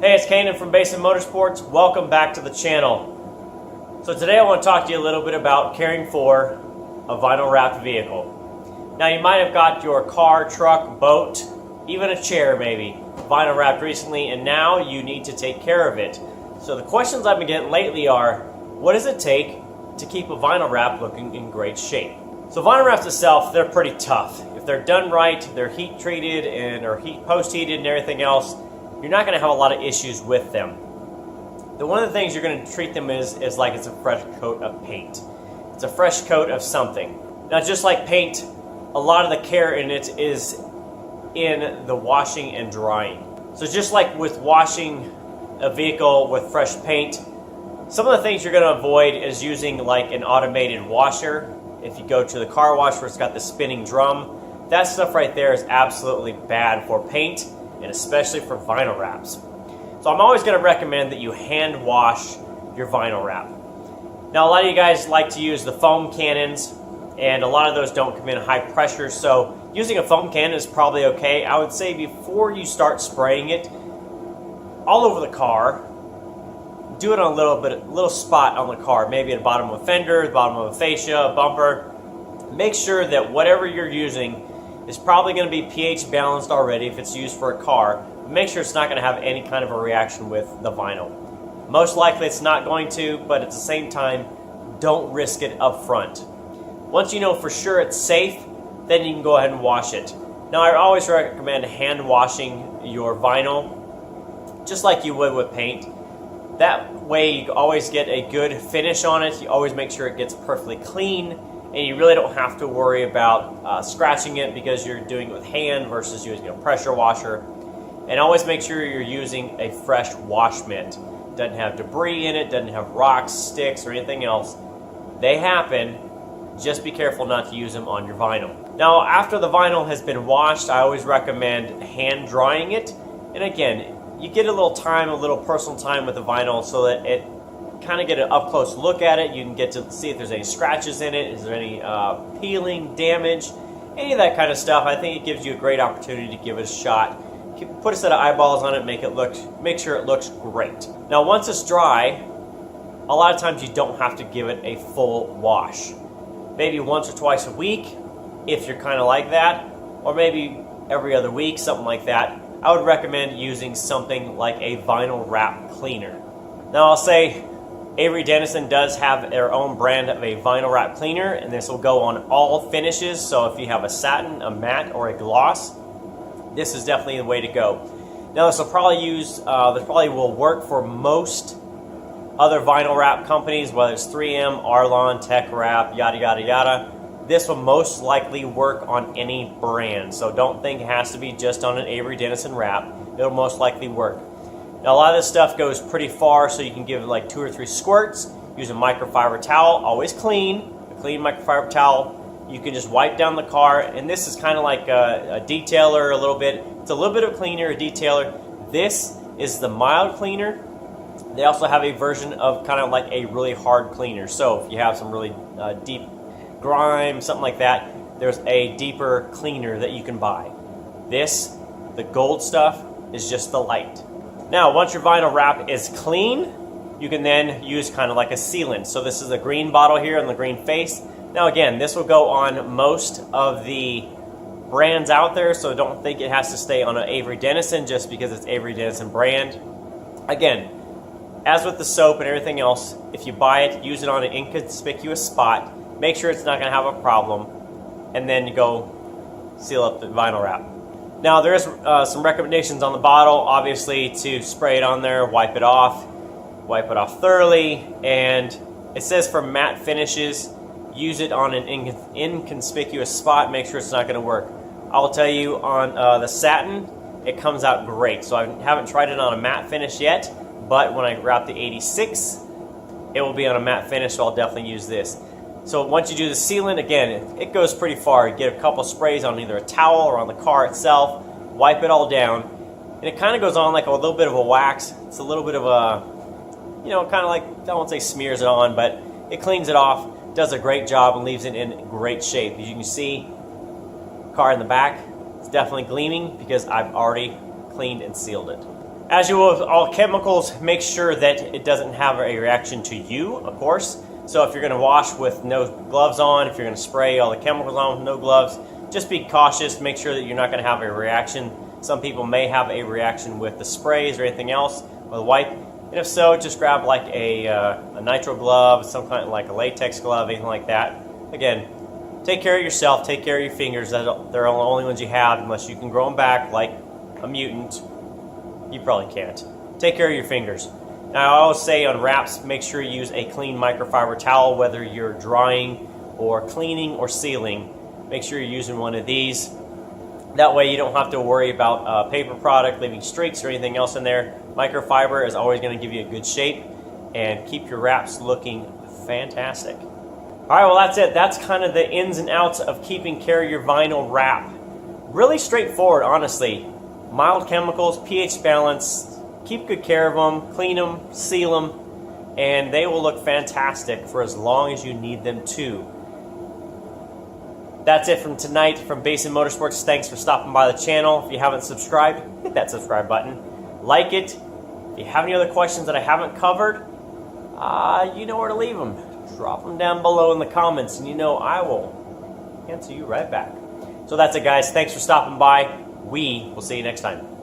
Hey, it's Canaan from Basin Motorsports. Welcome back to the channel. So today I want to talk to you a little bit about caring for a vinyl wrapped vehicle. Now you might have got your car, truck, boat, even a chair maybe, vinyl wrapped recently, and now you need to take care of it. So the questions I've been getting lately are, what does it take to keep a vinyl wrap looking in great shape? So vinyl wraps itself, they're pretty tough. If they're done right, they're heat treated or post heated and everything else, you're not going to have a lot of issues with them. One of the things you're going to treat them is like it's a fresh coat of paint. It's a fresh coat of something. Now just like paint, a lot of the care in it is in the washing and drying. So just like with washing a vehicle with fresh paint, some of the things you're going to avoid is using like an automated washer. If you go to the car wash where it's got the spinning drum, that stuff right there is absolutely bad for paint and especially for vinyl wraps. So I'm always going to recommend that you hand wash your vinyl wrap. Now a lot of you guys like to use the foam cannons, and a lot of those don't come in high pressure, so using a foam cannon is probably okay. I would say before you start spraying it all over the car, do it on a little spot on the car, maybe at the bottom of a fender, the bottom of a fascia, a bumper. Make sure that whatever you're using is probably going to be pH balanced already if it's used for a car. Make sure it's not going to have any kind of a reaction with the vinyl. Most likely it's not going to, but at the same time, don't risk it up front. Once you know for sure it's safe, then you can go ahead and wash it. Now I always recommend hand washing your vinyl, just like you would with paint. That way you always get a good finish on it. You always make sure it gets perfectly clean, and you really don't have to worry about scratching it because you're doing it with hand versus using a pressure washer. And always make sure you're using a fresh wash mitt. Doesn't have debris in it, doesn't have rocks, sticks, or anything else. They happen. Just be careful not to use them on your vinyl. Now, after the vinyl has been washed, I always recommend hand drying it. And again, you get a little time, a little personal time with the vinyl so that it kind of get an up-close look at it. You can get to see if there's any scratches in it, is there any peeling, damage, any of that kind of stuff. I think it gives you a great opportunity to give it a shot. Put a set of eyeballs on it, make sure it looks great. Now once it's dry, a lot of times you don't have to give it a full wash. Maybe once or twice a week, if you're kind of like that, or maybe every other week, something like that. I would recommend using something like a vinyl wrap cleaner. Now I'll say Avery Dennison does have their own brand of a vinyl wrap cleaner, and this will go on all finishes. So if you have a satin, a matte, or a gloss, this is definitely the way to go. Now this will probably will work for most other vinyl wrap companies, whether it's 3M, Arlon, Tech Wrap, yada yada yada. This will most likely work on any brand, so don't think it has to be just on an Avery Dennison wrap. It'll most likely work. Now a lot of this stuff goes pretty far, so you can give it like 2 or 3 squirts. Use a microfiber towel, always clean, a clean microfiber towel. You can just wipe down the car, and this is kind of like a detailer a little bit. It's a little bit of a cleaner, a detailer. This is the mild cleaner. They also have a version of kind of like a really hard cleaner. So if you have some really deep grime, something like that, there's a deeper cleaner that you can buy. This, the gold stuff, is just the light. Now once your vinyl wrap is clean, you can then use kind of like a sealant. So this is a green bottle here and the green face. Now again, this will go on most of the brands out there, so don't think it has to stay on an Avery Dennison just because it's Avery Dennison brand. Again, as with the soap and everything else, if you buy it, use it on an inconspicuous spot. Make sure it's not going to have a problem, and then you go seal up the vinyl wrap. Now there is some recommendations on the bottle, obviously, to spray it on there, wipe it off thoroughly, and it says for matte finishes, use it on an inconspicuous spot. Make sure it's not going to work. I will tell you on the satin, it comes out great. So I haven't tried it on a matte finish yet, but when I wrap the 86, it will be on a matte finish, so I'll definitely use this. So once you do the sealant, again, it goes pretty far. You get a couple sprays on either a towel or on the car itself, wipe it all down, and it kind of goes on like a little bit of a wax. It's a little bit of a, kind of like, I won't say smears it on, but it cleans it off, does a great job, and leaves it in great shape. As you can see, car in the back, it's definitely gleaming because I've already cleaned and sealed it. As you will with all chemicals, make sure that it doesn't have a reaction to you, of course. So if you're going to wash with no gloves on, if you're going to spray all the chemicals on with no gloves, just be cautious. Make sure that you're not going to have a reaction. Some people may have a reaction with the sprays or anything else, or the wipe. And if so, just grab like a nitro glove, some kind of like a latex glove, anything like that. Again, take care of yourself, take care of your fingers. They're the only ones you have, unless you can grow them back like a mutant. You probably can't. Take care of your fingers. Now, I always say on wraps, make sure you use a clean microfiber towel, whether you're drying or cleaning or sealing. Make sure you're using one of these. That way you don't have to worry about paper product leaving streaks or anything else in there. Microfiber is always going to give you a good shape and keep your wraps looking fantastic. All right, well, that's it. That's kind of the ins and outs of keeping care of your vinyl wrap. Really straightforward, honestly. Mild chemicals, pH balance, keep good care of them, clean them, seal them, and they will look fantastic for as long as you need them to. That's it from tonight from Basin Motorsports. Thanks for stopping by the channel. If you haven't subscribed, hit that subscribe button. Like it. If you have any other questions that I haven't covered, you know where to leave them. Drop them down below in the comments, and you know I will answer you right back. So that's it, guys. Thanks for stopping by. We will see you next time.